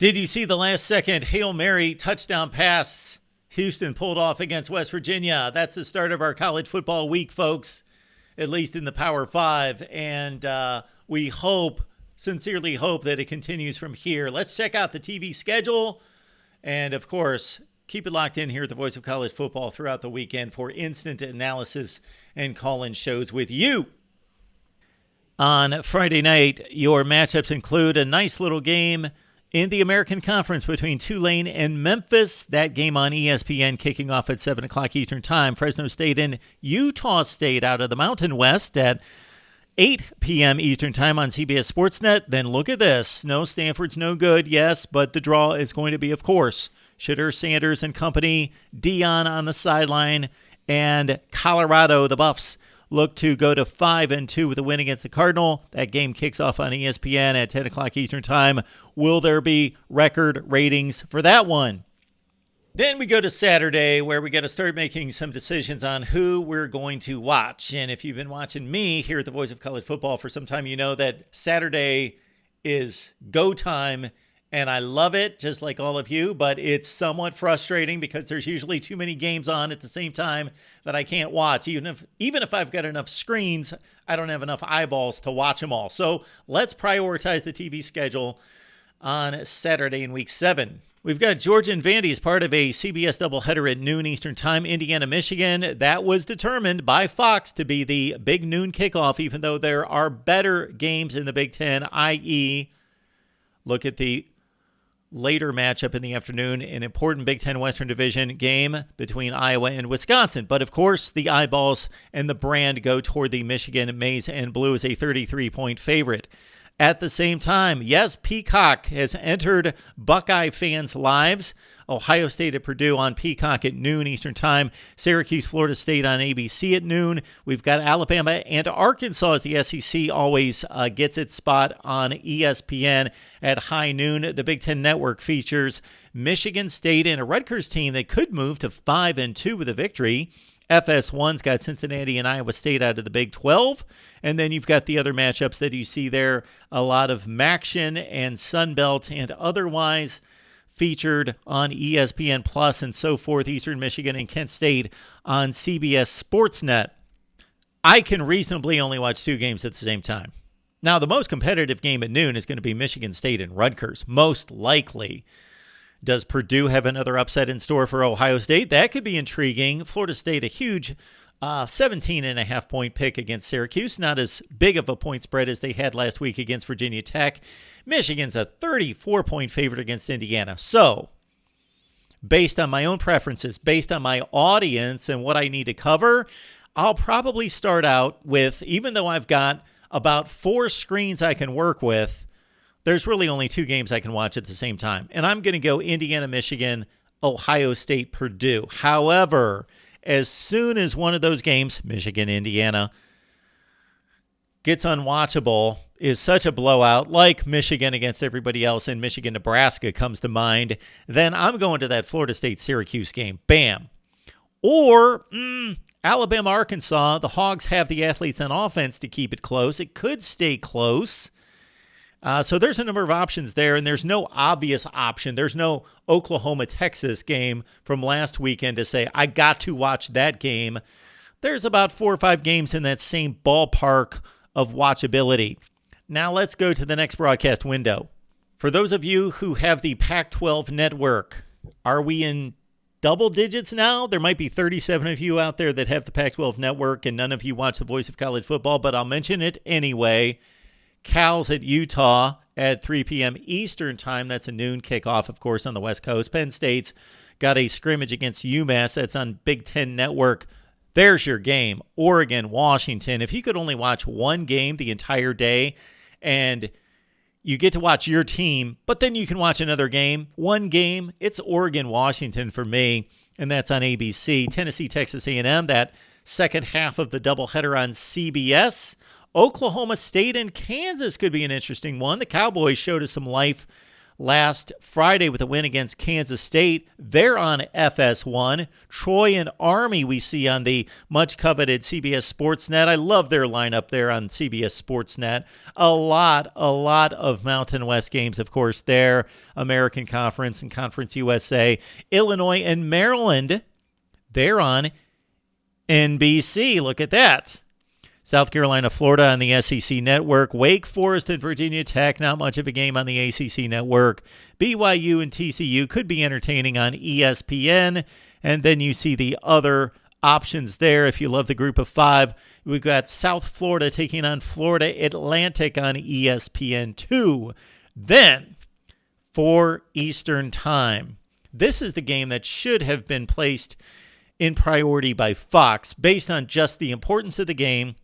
Did you see the last second Hail Mary touchdown pass Houston pulled off against West Virginia? That's the start of our college football week, folks, at least in the Power Five. And we sincerely hope that it continues from here. Let's check out the TV schedule. And, of course, keep it locked in here at the Voice of College Football throughout the weekend for instant analysis and call-in shows with you. On Friday night, your matchups include a nice little game in the American Conference between Tulane and Memphis. That game on ESPN kicking off at 7 o'clock Eastern Time. Fresno State and Utah State out of the Mountain West at 8 p.m. Eastern Time on CBS Sportsnet. Then look at this. No, Stanford's no good, yes, but the draw is going to be, of course, Shitter, Sanders, and company, Dion on the sideline, and Colorado, the Buffs, look to go to 5-2 with a win against the Cardinal. That game kicks off on ESPN at 10 o'clock Eastern Time. Will there be record ratings for that one? Then we go to Saturday, where we got to start making some decisions on who we're going to watch. And if you've been watching me here at the Voice of College Football for some time, you know that Saturday is go time, and I love it, just like all of you, but it's somewhat frustrating because there's usually too many games on at the same time that I can't watch. Even if I've got enough screens, I don't have enough eyeballs to watch them all. So let's prioritize the TV schedule on Saturday in Week 7. We've got Georgia and Vandy as part of a CBS doubleheader at noon Eastern Time. Indiana, Michigan. That was determined by Fox to be the big noon kickoff, even though there are better games in the Big Ten, i.e., look at the later matchup in the afternoon, an important Big Ten Western Division game between Iowa and Wisconsin. But, of course, the eyeballs and the brand go toward the Michigan Maize and Blue as a 33-point favorite. At the same time, yes, Peacock has entered Buckeye fans' lives. Ohio State at Purdue on Peacock at noon Eastern Time. Syracuse, Florida State on ABC at noon. We've got Alabama and Arkansas as the SEC always gets its spot on ESPN at high noon. The Big Ten Network features Michigan State and a Rutgers team that could move to 5-2 with a victory. FS1's got Cincinnati and Iowa State out of the Big 12. And then you've got the other matchups that you see there. A lot of Maction and Sunbelt and otherwise featured on ESPN Plus and so forth. Eastern Michigan and Kent State on CBS Sportsnet. I can reasonably only watch two games at the same time. Now, the most competitive game at noon is going to be Michigan State and Rutgers, most likely. Does Purdue have another upset in store for Ohio State? That could be intriguing. Florida State, a huge 17.5-point pick against Syracuse. Not as big of a point spread as they had last week against Virginia Tech. Michigan's a 34-point favorite against Indiana. So, based on my own preferences, based on my audience and what I need to cover, I'll probably start out with, even though I've got about 4 screens I can work with, there's really only 2 games I can watch at the same time. And I'm going to go Indiana, Michigan, Ohio State, Purdue. However, as soon as one of those games, Michigan, Indiana, gets unwatchable, is such a blowout, like Michigan against everybody else, and Michigan, Nebraska comes to mind, then I'm going to that Florida State, Syracuse game. Bam. Or Alabama, Arkansas, the Hogs have the athletes on offense to keep it close. It could stay close. So there's a number of options there, and there's no obvious option. There's no Oklahoma-Texas game from last weekend to say, I got to watch that game. There's about 4 or 5 games in that same ballpark of watchability. Now let's go to the next broadcast window. For those of you who have the Pac-12 network, are we in double digits now? There might be 37 of you out there that have the Pac-12 network, and none of you watch the Voice of College Football, but I'll mention it anyway. Cal's at Utah at 3 p.m. Eastern Time. That's a noon kickoff, of course, on the West Coast. Penn State's got a scrimmage against UMass. That's on Big Ten Network. There's your game. Oregon, Washington. If you could only watch one game the entire day and you get to watch your team, but then you can watch another game, one game, it's Oregon, Washington for me, and that's on ABC. Tennessee, Texas A&M, that second half of the doubleheader on CBS. Oklahoma State and Kansas could be an interesting one. The Cowboys showed us some life last Friday with a win against Kansas State. They're on FS1. Troy and Army we see on the much-coveted CBS Sportsnet. I love their lineup there on CBS Sportsnet. A lot of Mountain West games, of course, there. American Conference and Conference USA. Illinois and Maryland, they're on NBC. Look at that. South Carolina, Florida on the SEC Network. Wake Forest and Virginia Tech, not much of a game on the ACC Network. BYU and TCU could be entertaining on ESPN. And then you see the other options there. If you love the group of five, we've got South Florida taking on Florida Atlantic on ESPN2. Then, 4 Eastern Time. This is the game that should have been placed in priority by Fox based on just the importance of the game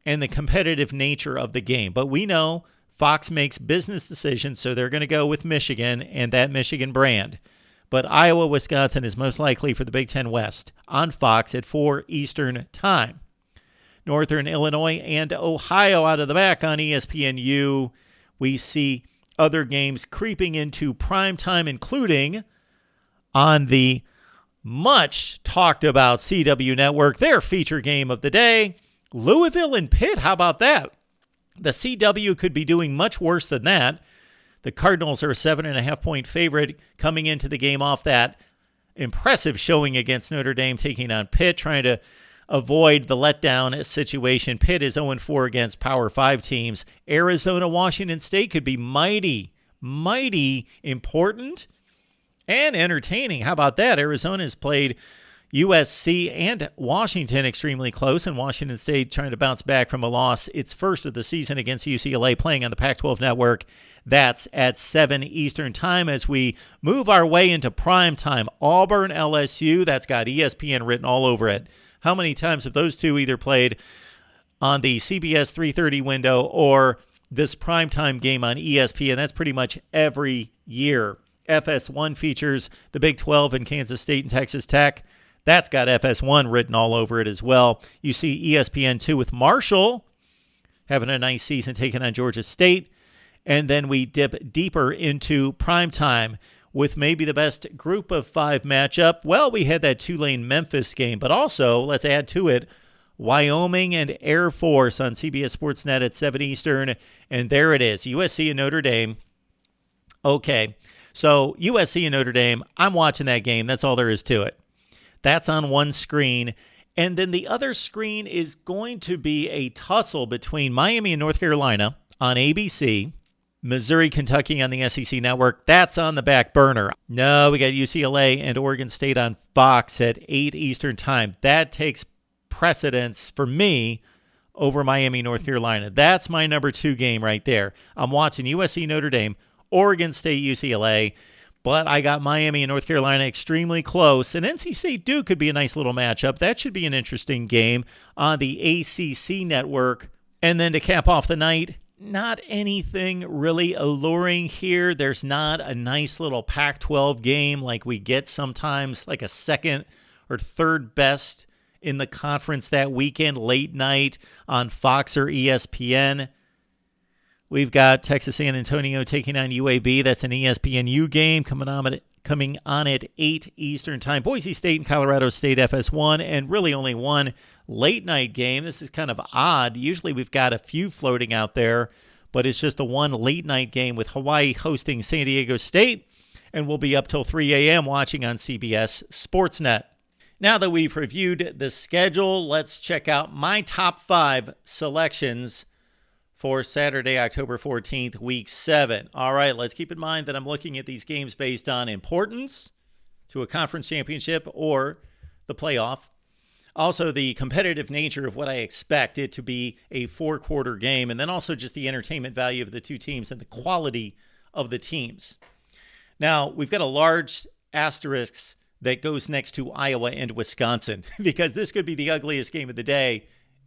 and the competitive nature of the game. But we know Fox makes business decisions, so they're going to go with Michigan and that Michigan brand. But Iowa, Wisconsin is most likely for the Big Ten West on Fox at 4 Eastern Time. Northern Illinois and Ohio out of the back on ESPNU. We see other games creeping into prime time, including on the much talked about CW Network, their feature game of the day. Louisville and Pitt, how about that? The CW could be doing much worse than that. The Cardinals are a 7.5-point favorite coming into the game off that impressive showing against Notre Dame, taking on Pitt, trying to avoid the letdown situation. Pitt is 0-4 against Power 5 teams. Arizona, Washington State could be mighty important and entertaining. How about that? Arizona has played USC and Washington extremely close, and Washington State trying to bounce back from a loss. Its first of the season against UCLA, playing on the Pac-12 network. That's at 7 Eastern Time as we move our way into prime time. Auburn, LSU, that's got ESPN written all over it. How many times have those two either played on the CBS 3:30 window or this primetime game on ESPN? That's pretty much every year. FS1 features the Big 12 and Kansas State and Texas Tech. That's got FS1 written all over it as well. You see ESPN2 with Marshall having a nice season taking on Georgia State. And then we dip deeper into primetime with maybe the best group of 5 matchup. Well, we had that Tulane-Memphis game, but also, let's add to it, Wyoming and Air Force on CBS Sportsnet at 7 Eastern. And there it is, USC and Notre Dame. Okay, so USC and Notre Dame, I'm watching that game. That's all there is to it. That's on one screen. And then the other screen is going to be a tussle between Miami and North Carolina on ABC, Missouri, Kentucky on the SEC Network. That's on the back burner. No, we got UCLA and Oregon State on Fox at 8 Eastern Time. That takes precedence for me over Miami, North Carolina. That's my number 2 game right there. I'm watching USC, Notre Dame, Oregon State, UCLA. But I got Miami and North Carolina extremely close. And NC State Duke could be a nice little matchup. That should be an interesting game on the ACC network. And then to cap off the night, not anything really alluring here. There's not a nice little Pac-12 game like we get sometimes, like a second or third best in the conference that weekend, late night on Fox or ESPN. We've got Texas San Antonio taking on UAB. That's an ESPNU game coming on at 8 Eastern Time. Boise State and Colorado State FS1, and really only one late night game. This is kind of odd. Usually we've got a few floating out there, but it's just a one late night game with Hawaii hosting San Diego State, and we'll be up till 3 a.m. watching on CBS Sportsnet. Now that we've reviewed the schedule, let's check out my top 5 selections for Saturday, October 14th, Week 7. All right, let's keep in mind that I'm looking at these games based on importance to a conference championship or the playoff. Also, the competitive nature of what I expect it to be a 4-quarter game, and then also just the entertainment value of the two teams and the quality of the teams. Now, we've got a large asterisk that goes next to Iowa and Wisconsin because this could be the ugliest game of the day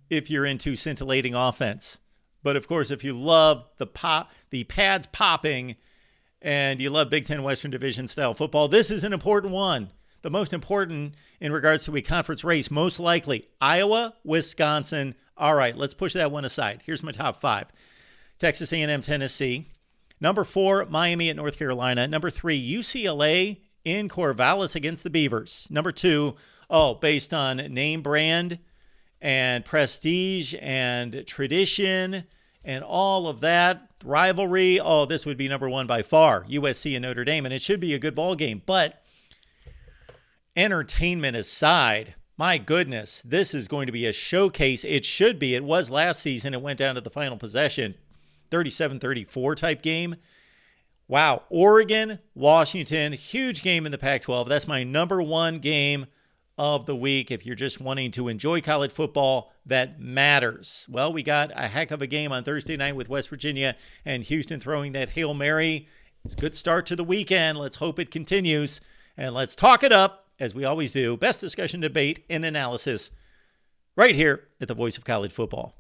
if you're into scintillating offense. But of course, if you love the pads popping, and you love Big Ten Western Division style football, this is an important one. The most important in regards to a conference race, most likely Iowa, Wisconsin. All right, let's push that one aside. Here's my top 5. Texas A&M, Tennessee, Number 4, Miami at North Carolina. Number 3, UCLA in Corvallis against the Beavers. Number 2, based on name brand and prestige and tradition and all of that rivalry, this would be number 1 by far, USC and Notre Dame, and it should be a good ball game. But entertainment aside, my goodness, this is going to be a showcase. It should be. It was last season. It went down to the final possession, 37-34 type game. Wow. Oregon, Washington, huge game in the Pac-12. That's my number 1 game of the week. If you're just wanting to enjoy college football that matters. Well, we got a heck of a game on Thursday night with West Virginia and Houston throwing that Hail Mary. It's a good start to the weekend. Let's hope it continues. And let's talk it up, as we always do. Best discussion, debate, and analysis right here at the Voice of College Football.